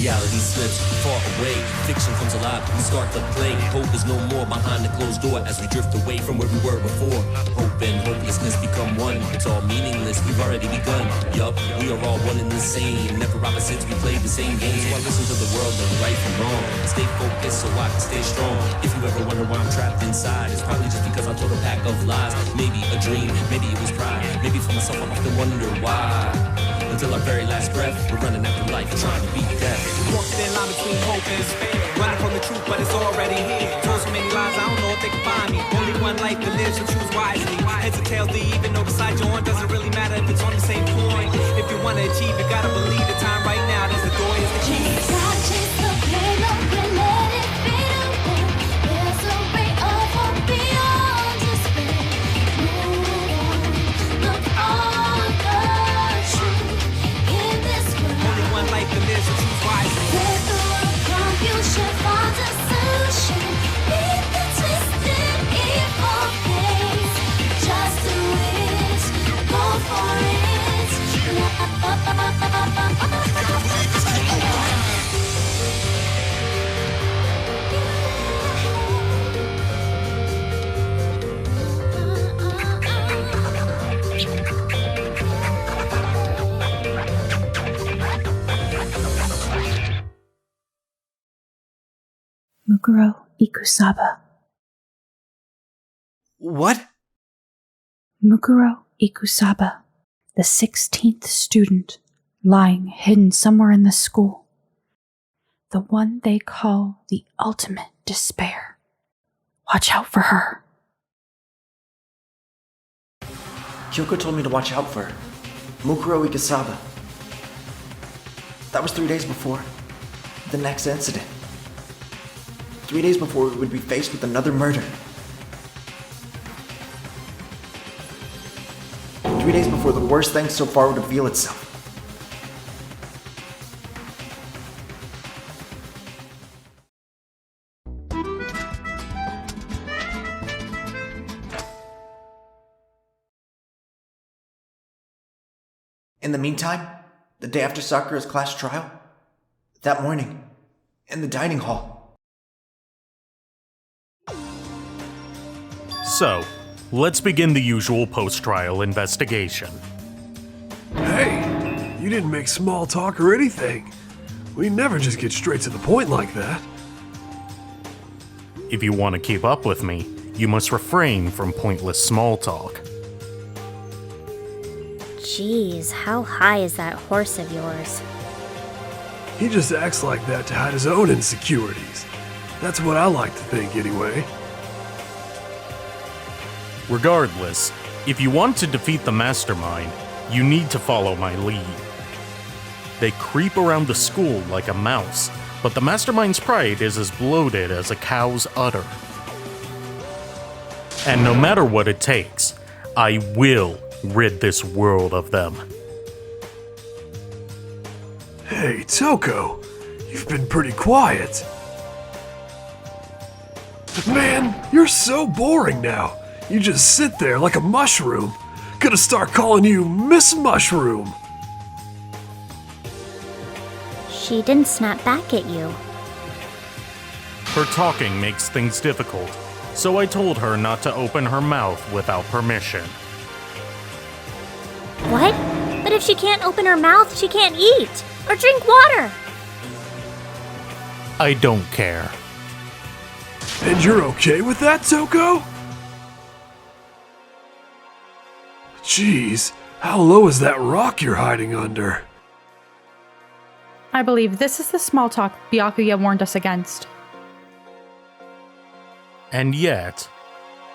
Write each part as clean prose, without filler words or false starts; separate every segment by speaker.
Speaker 1: Reality slips far away, fiction comes alive, we start to play. Hope is no more behind the closed door as we drift away from where we were before. Hope and hopelessness become one, it's all meaningless, we've already begun. Yup, we are all one and the same, never opposites, we play the same game. So I listen to the world and right from wrong, stay focused so I can stay strong. If you ever wonder why I'm trapped inside, it's probably just because I told a pack of lies. Maybe a dream, maybe it was pride, maybe for myself I often wonder why. Until our very last breath, we're running after life, trying to beat death.
Speaker 2: Walking in line between hope and despair, running from the truth, but it's already here. Told so many lies, I don't know if they can find me. Only one life to live, so choose wisely. Heads or tails, they even know the side you're on. Doesn't really matter if it's on the same point. If you wanna achieve, you gotta believe the time right now. There's the door, is the key.
Speaker 3: Chase the pain, don't let it fade away. There's a ray of hope beyond despair. Move on, look on the truth in this world.
Speaker 2: Only one life to live, so choose wisely.
Speaker 3: Let the world come, you should find a solution. Beat the twisted evil face. Just do it, go for it.
Speaker 4: Mukuro Ikusaba.
Speaker 5: What?
Speaker 4: Mukuro Ikusaba, the 16th student, lying hidden somewhere in the school. The one they call the ultimate despair. Watch out for her.
Speaker 5: Junko told me to watch out for her. Mukuro Ikusaba. That was 3 days before the next incident. 3 days before we would be faced with another murder. 3 days before the worst thing so far would reveal itself. In the meantime, the day after Sakura's class trial, that morning, in the dining hall.
Speaker 6: So, let's begin the usual post-trial investigation.
Speaker 7: Hey, you didn't make small talk or anything. We never just get straight to the point like that.
Speaker 6: If you want to keep up with me, you must refrain from pointless small talk.
Speaker 8: Jeez, how high is that horse of yours?
Speaker 7: He just acts like that to hide his own insecurities. That's what I like to think anyway.
Speaker 6: Regardless, if you want to defeat the mastermind, you need to follow my lead. They creep around the school like a mouse, but the mastermind's pride is as bloated as a cow's udder. And no matter what it takes, I will rid this world of them.
Speaker 7: Hey, Toko, you've been pretty quiet. Man, you're so boring now. You just sit there like a mushroom. Gonna start calling you Miss Mushroom.
Speaker 8: She didn't snap back at you.
Speaker 6: Her talking makes things difficult, so I told her not to open her mouth without permission.
Speaker 8: What? But if she can't open her mouth, she can't eat or drink water.
Speaker 6: I don't care.
Speaker 7: And you're okay with that, Toko? Jeez, how low is that rock you're hiding under?
Speaker 4: I believe this is the small talk Byakuya warned us against.
Speaker 6: And yet,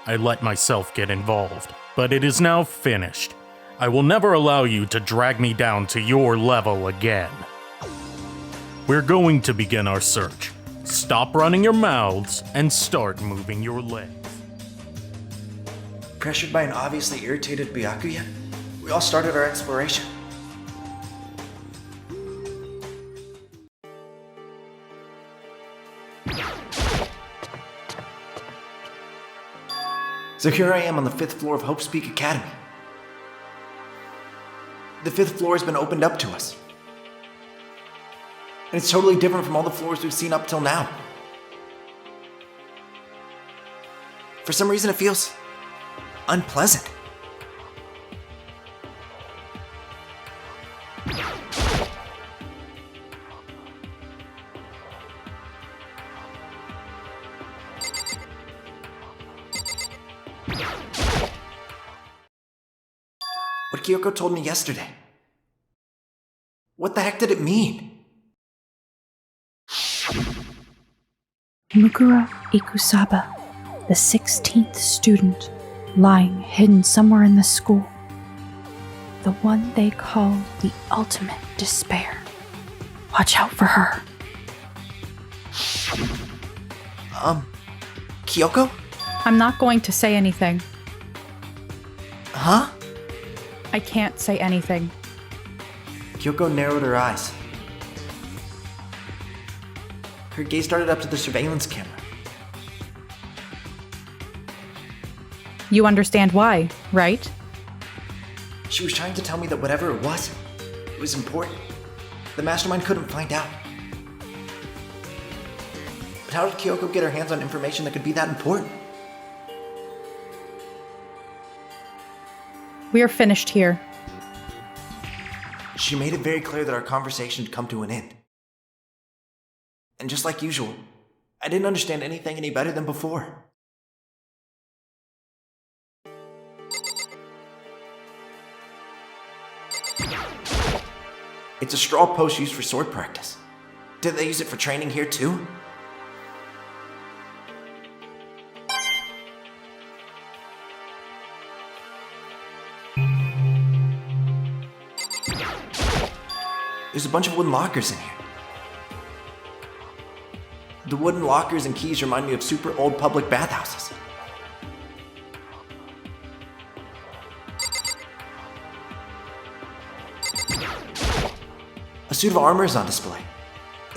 Speaker 6: I let myself get involved. But it is now finished. I will never allow you to drag me down to your level again. We're going to begin our search. Stop running your mouths and start moving your legs.
Speaker 5: Pressured by an obviously irritated Byakuya, we all started our exploration. So here I am on the 5th floor of Hope's Peak Academy. The 5th floor has been opened up to us. And it's totally different from all the floors we've seen up till now. For some reason it feels unpleasant. What Kyoko told me yesterday. What the heck did it mean?
Speaker 4: Mukuro Ikusaba, the 16th student, lying hidden somewhere in the school. The one they call the ultimate despair. Watch out for her.
Speaker 5: Kyoko?
Speaker 9: I'm not going to say anything.
Speaker 5: Huh?
Speaker 9: I can't say anything.
Speaker 5: Kyoko narrowed her eyes. Her gaze darted up to the surveillance camera.
Speaker 9: You understand why, right?
Speaker 5: She was trying to tell me that whatever it was important. The mastermind couldn't find out. But how did Kyoko get her hands on information that could be that important?
Speaker 9: We are finished here.
Speaker 5: She made it very clear that our conversation had come to an end. And just like usual, I didn't understand anything any better than before. It's a straw post used for sword practice. Did they use it for training here too? There's a bunch of wooden lockers in here. The wooden lockers and keys remind me of super old public bathhouses. A suit of armor is on display.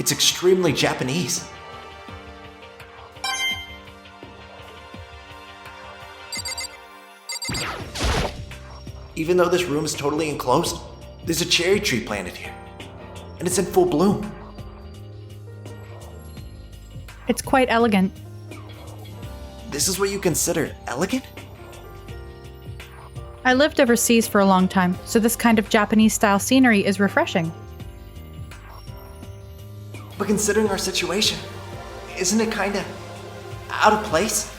Speaker 5: It's extremely Japanese. Even though this room is totally enclosed, there's a cherry tree planted here. And it's in full bloom.
Speaker 9: It's quite elegant.
Speaker 5: This is what you consider elegant?
Speaker 9: I lived overseas for a long time, so this kind of Japanese-style scenery is refreshing.
Speaker 5: But considering our situation, isn't it kinda out of place?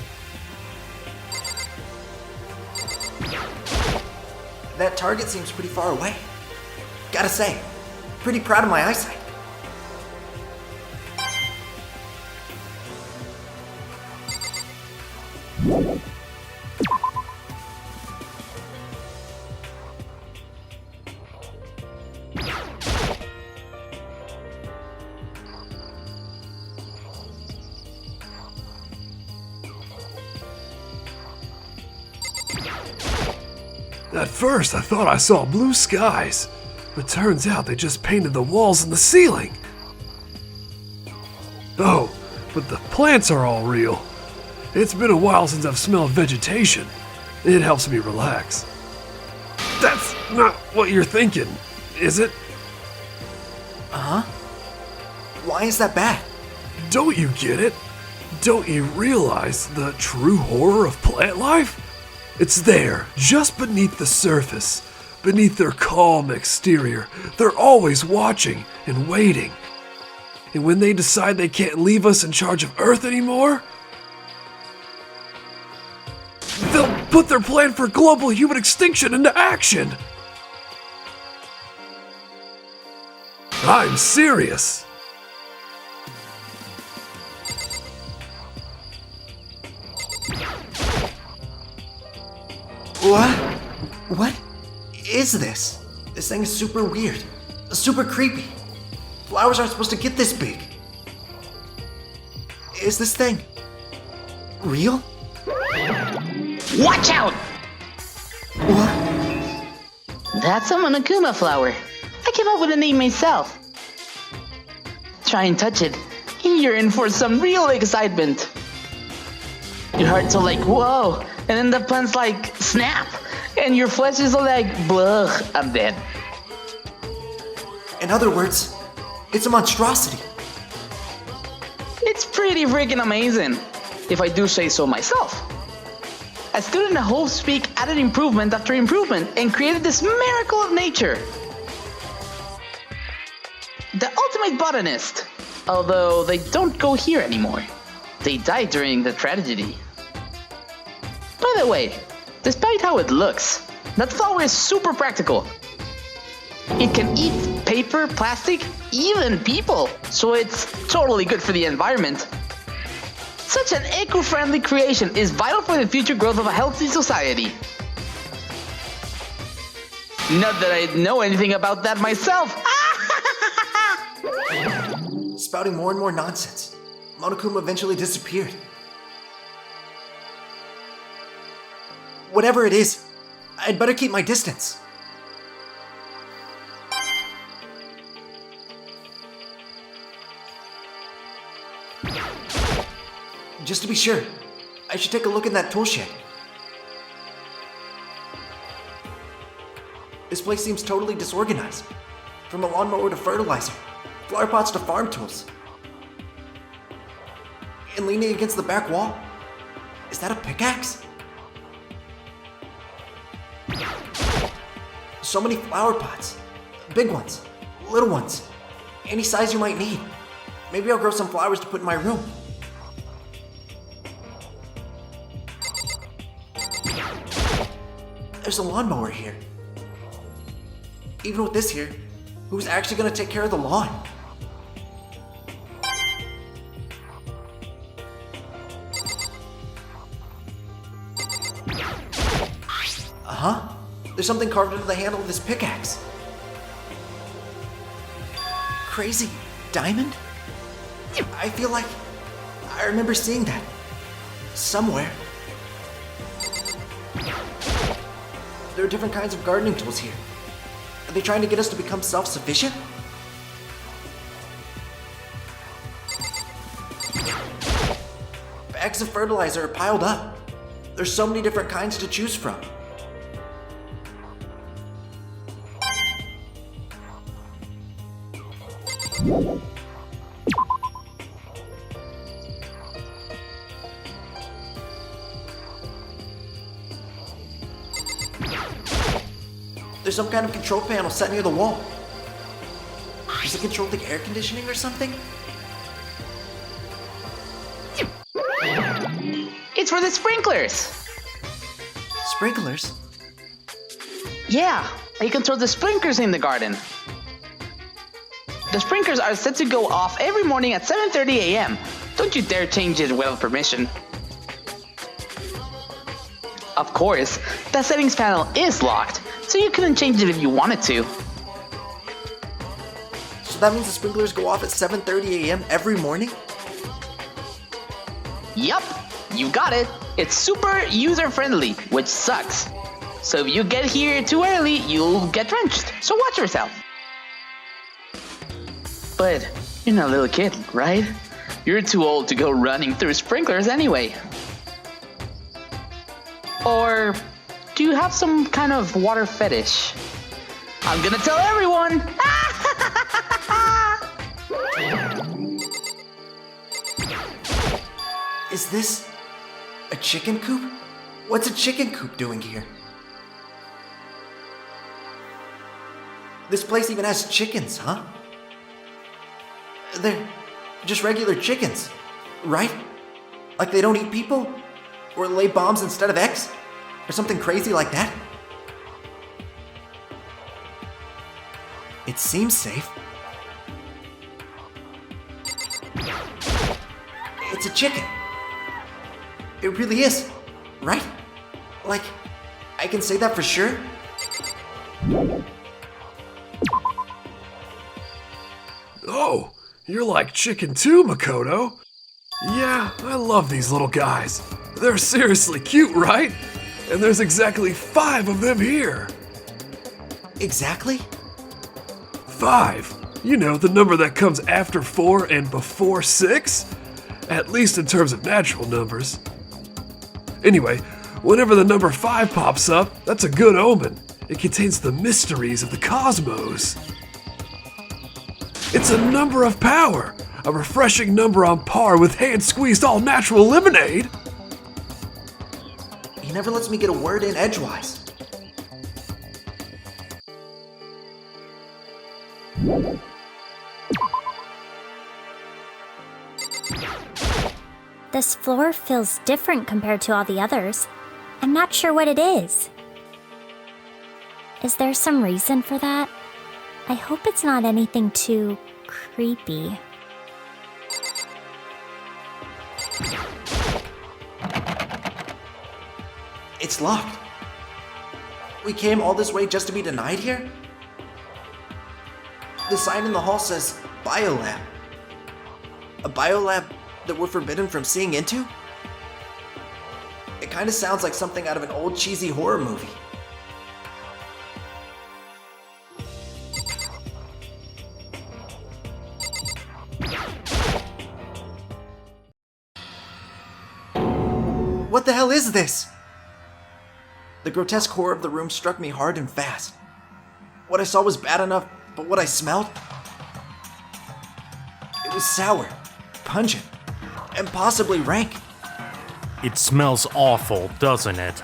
Speaker 5: That target seems pretty far away. Gotta say, pretty proud of my eyesight.
Speaker 7: At first, I thought I saw blue skies, but turns out they just painted the walls and the ceiling. Oh, but the plants are all real. It's been a while since I've smelled vegetation. It helps me relax. That's not what you're thinking, is it?
Speaker 5: Uh-huh. Why is that bad?
Speaker 7: Don't you get it? Don't you realize the true horror of plant life? It's there, just beneath the surface, beneath their calm exterior. They're always watching and waiting. And when they decide they can't leave us in charge of Earth anymore, they'll put their plan for global human extinction into action. I'm serious.
Speaker 5: What is this? This thing is super weird. Super creepy. Flowers aren't supposed to get this big. Is this thing real?
Speaker 10: Watch out!
Speaker 5: What?
Speaker 10: That's a Monokuma flower. I came up with the name myself. Try and touch it. You're in for some real excitement. Your heart's all like, whoa, and then the plants like snap, and your flesh is all like, bleh, I'm dead.
Speaker 5: In other words, it's a monstrosity.
Speaker 10: It's pretty freaking amazing, if I do say so myself. A student at Hopespeak added improvement after improvement and created this miracle of nature. The ultimate botanist, although they don't go here anymore. They died during the tragedy. By the way, despite how it looks, that flower is super practical. It can eat paper, plastic, even people, so it's totally good for the environment. Such an eco-friendly creation is vital for the future growth of a healthy society. Not that I know anything about that myself.
Speaker 5: Spouting more and more nonsense, Monokuma eventually disappeared. Whatever it is, I'd better keep my distance. Just to be sure, I should take a look in that tool shed. This place seems totally disorganized. From a lawnmower to fertilizer, flower pots to farm tools. And leaning against the back wall, is that a pickaxe? So many flower pots. Big ones, little ones, any size you might need. Maybe I'll grow some flowers to put in my room. There's a lawnmower here. Even with this here, who's actually gonna take care of the lawn? Uh-huh. There's something carved into the handle of this pickaxe. Crazy diamond? I feel like I remember seeing that somewhere. There are different kinds of gardening tools here. Are they trying to get us to become self-sufficient? Bags of fertilizer are piled up. There's so many different kinds to choose from. There's some kind of control panel set near the wall. Does it control the air conditioning or something?
Speaker 10: It's for the sprinklers.
Speaker 5: Sprinklers?
Speaker 10: Yeah, you control the sprinklers in the garden. The sprinklers are set to go off every morning at 7:30 a.m. Don't you dare change it without permission. Of course, the settings panel is locked, so you couldn't change it if you wanted to.
Speaker 5: So that means the sprinklers go off at 7:30 a.m. every morning?
Speaker 10: Yup, you got it. It's super user-friendly, which sucks. So if you get here too early, you'll get drenched, so watch yourself. But you're not a little kid, right? You're too old to go running through sprinklers anyway. Or do you have some kind of water fetish? I'm gonna tell everyone!
Speaker 5: Is this a chicken coop? What's a chicken coop doing here? This place even has chickens, huh? They're just regular chickens, right? Like they don't eat people? Or lay bombs instead of eggs? Or something crazy like that? It seems safe. It's a chicken. It really is, right? Like, I can say that for sure?
Speaker 7: Oh, you're like chicken too, Makoto. Yeah, I love these little guys. They're seriously cute, right? And there's exactly 5 of them here.
Speaker 5: Exactly?
Speaker 7: 5. You know, the number that comes after 4 and before 6? At least in terms of natural numbers. Anyway, Whenever the number 5 pops up, that's a good omen. It contains the mysteries of the cosmos. It's a number of power, a refreshing number on par with hand-squeezed all-natural lemonade.
Speaker 5: He never lets me get a word in edgewise.
Speaker 8: This floor feels different compared to all the others. I'm not sure what it is. Is there some reason for that? I hope it's not anything too creepy.
Speaker 5: It's locked. We came all this way just to be denied here? The sign in the hall says Biolab. A biolab that we're forbidden from seeing into? It kinda sounds like something out of an old cheesy horror movie. What the hell is this? The grotesque horror of the room struck me hard and fast. What I saw was bad enough, but what I smelled? It was sour, pungent, and possibly rank.
Speaker 6: It smells awful, doesn't it?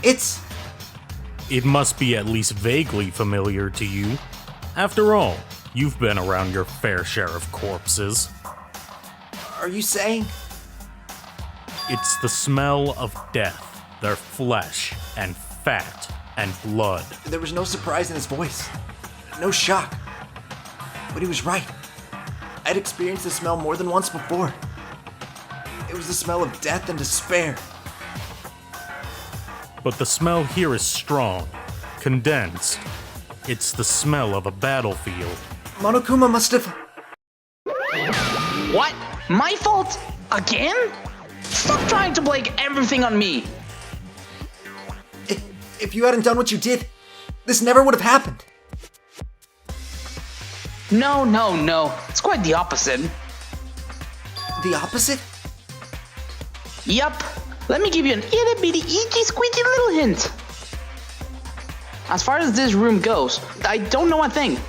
Speaker 6: It must be at least vaguely familiar to you. After all, you've been around your fair share of corpses.
Speaker 5: Are you saying?
Speaker 6: It's the smell of death, their flesh and fat and blood.
Speaker 5: There was no surprise in his voice, no shock. But he was right. I'd experienced the smell more than once before. It was the smell of death and despair.
Speaker 6: But the smell here is strong, condensed. It's the smell of a battlefield.
Speaker 5: Monokuma must have...
Speaker 10: What? My fault? Again? Stop trying to blame everything on me.
Speaker 5: If you hadn't done what you did, this never would have happened.
Speaker 10: No. It's quite the opposite.
Speaker 5: The opposite?
Speaker 10: Yup. Let me give you an itty bitty itchy squeaky little hint. As far as this room goes, I don't know a thing.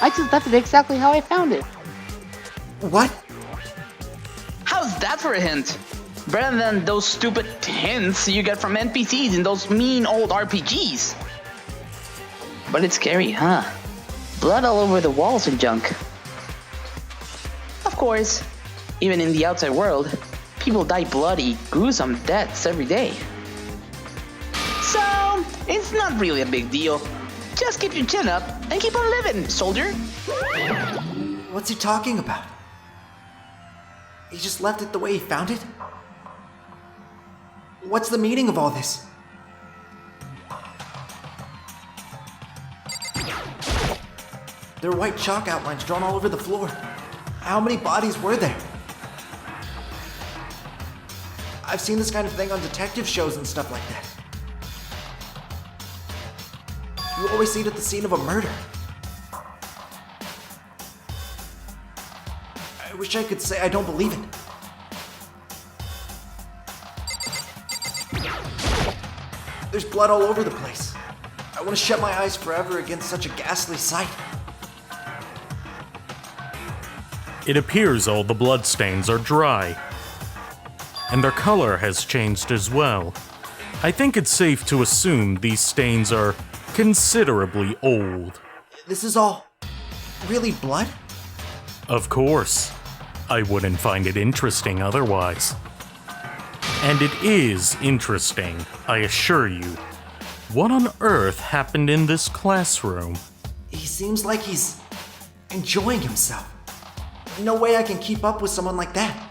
Speaker 11: I just left it exactly how I found it.
Speaker 5: What?
Speaker 10: How's that for a hint? Better than those stupid hints you get from NPCs in those mean old RPGs. But it's scary, huh? Blood all over the walls and junk. Of course, even in the outside world, people die bloody, gruesome deaths every day. So, it's not really a big deal. Just keep your chin up and keep on living, soldier.
Speaker 5: What's he talking about? He just left it the way he found it? What's the meaning of all this? There are white chalk outlines drawn all over the floor. How many bodies were there? I've seen this kind of thing on detective shows and stuff like that. You always see it at the scene of a murder. I wish I could say I don't believe it. There's blood all over the place. I want to shut my eyes forever against such a ghastly sight.
Speaker 6: It appears all the bloodstains are dry, and their color has changed as well. I think it's safe to assume these stains are considerably old.
Speaker 5: This is all really blood?
Speaker 6: Of course. I wouldn't find it interesting otherwise. And it is interesting, I assure you. What on earth happened in this classroom?
Speaker 5: He seems like he's enjoying himself. No way I can keep up with someone like that.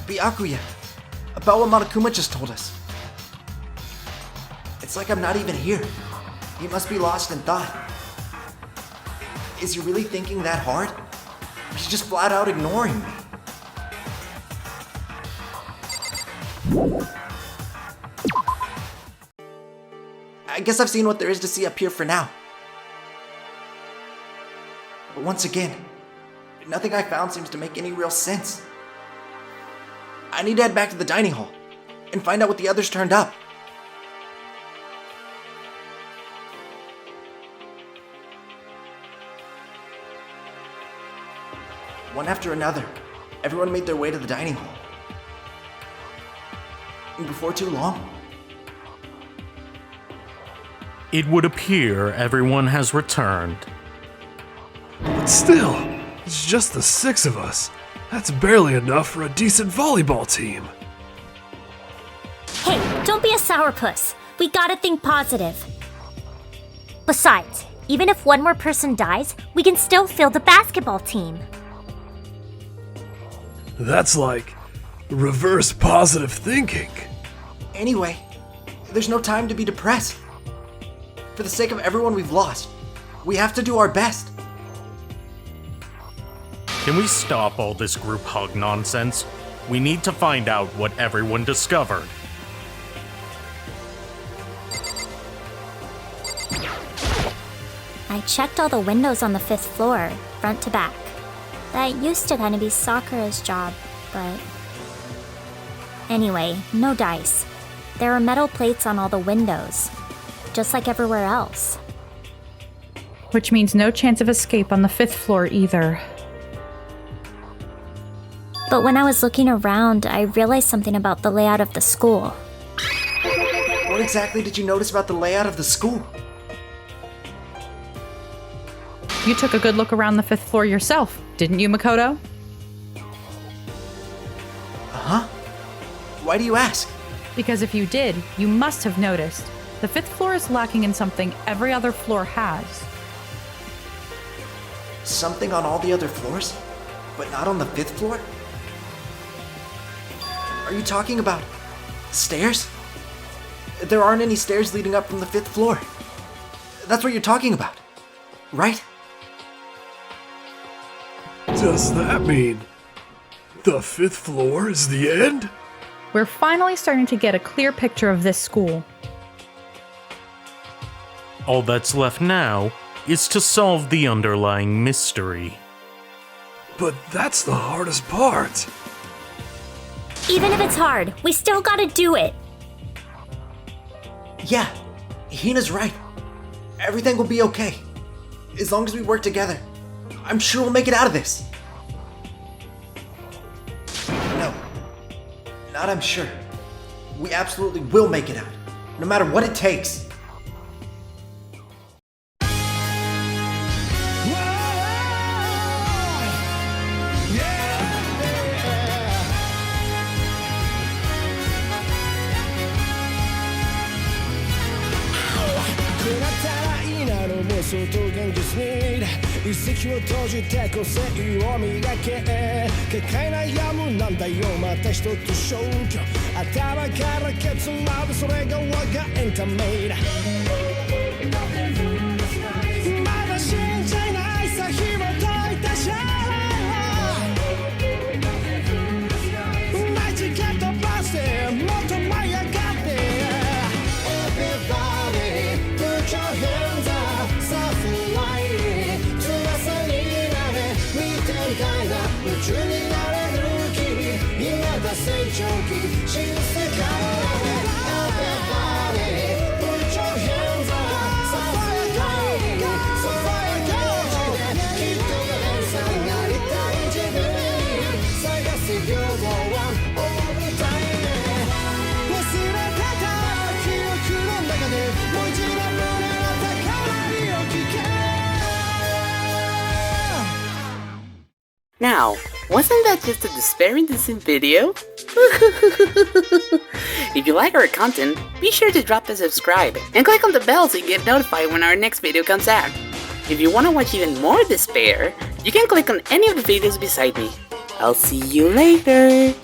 Speaker 5: Byakuya, about what Monokuma just told us. It's like I'm not even here. He must be lost in thought. Is he really thinking that hard? He's just flat out ignoring me. I guess I've seen what there is to see up here for now. But once again, Nothing I found seems to make any real sense. I need to head back to the dining hall and find out what the others turned up. One after another, everyone made their way to the dining hall. And before too long,
Speaker 6: It would appear everyone has returned.
Speaker 7: But still, it's just the 6 of us. That's barely enough for a decent volleyball team.
Speaker 8: Hey, don't be a sourpuss. We gotta think positive. Besides, even if one more person dies, we can still field the basketball team.
Speaker 7: That's like reverse positive thinking.
Speaker 5: anyway, there's no time to be depressed. For the sake of everyone we've lost, we have to do our best.
Speaker 6: Can we stop all this group hug nonsense? We need to find out what everyone discovered.
Speaker 8: I checked all the windows on the 5th floor, front to back. That used to kind of be Sakura's job, but... Anyway, no dice. There are metal plates on all the windows, just like everywhere else.
Speaker 9: Which means no chance of escape on the 5th floor either.
Speaker 8: But when I was looking around, I realized something about the layout of the school.
Speaker 5: What exactly did you notice about the layout of the school?
Speaker 9: You took a good look around the 5th floor yourself, didn't you, Makoto?
Speaker 5: Uh-huh. Why do you ask?
Speaker 9: Because if you did, you must have noticed. The 5th floor is lacking in something every other floor has.
Speaker 5: Something on all the other floors, but not on the 5th floor? Are you talking about stairs? There aren't any stairs leading up from the 5th floor. That's what you're talking about, right?
Speaker 7: Does that mean the 5th floor is the end?
Speaker 9: We're finally starting to get a clear picture of this school.
Speaker 6: All that's left now is to solve the underlying mystery.
Speaker 7: But that's the hardest part.
Speaker 8: Even if it's hard, we still gotta do it.
Speaker 5: Yeah, Hina's right. Everything will be okay. As long as we work together, I'm sure we'll make it out of this. No, not I'm sure. We absolutely will make it out, no matter what it takes.
Speaker 12: Now, wasn't that just a despairing decent video? If you like our content, be sure to drop a subscribe and click on the bell so you get notified when our next video comes out. If you want to watch even more despair, you can click on any of the videos beside me. I'll see you later!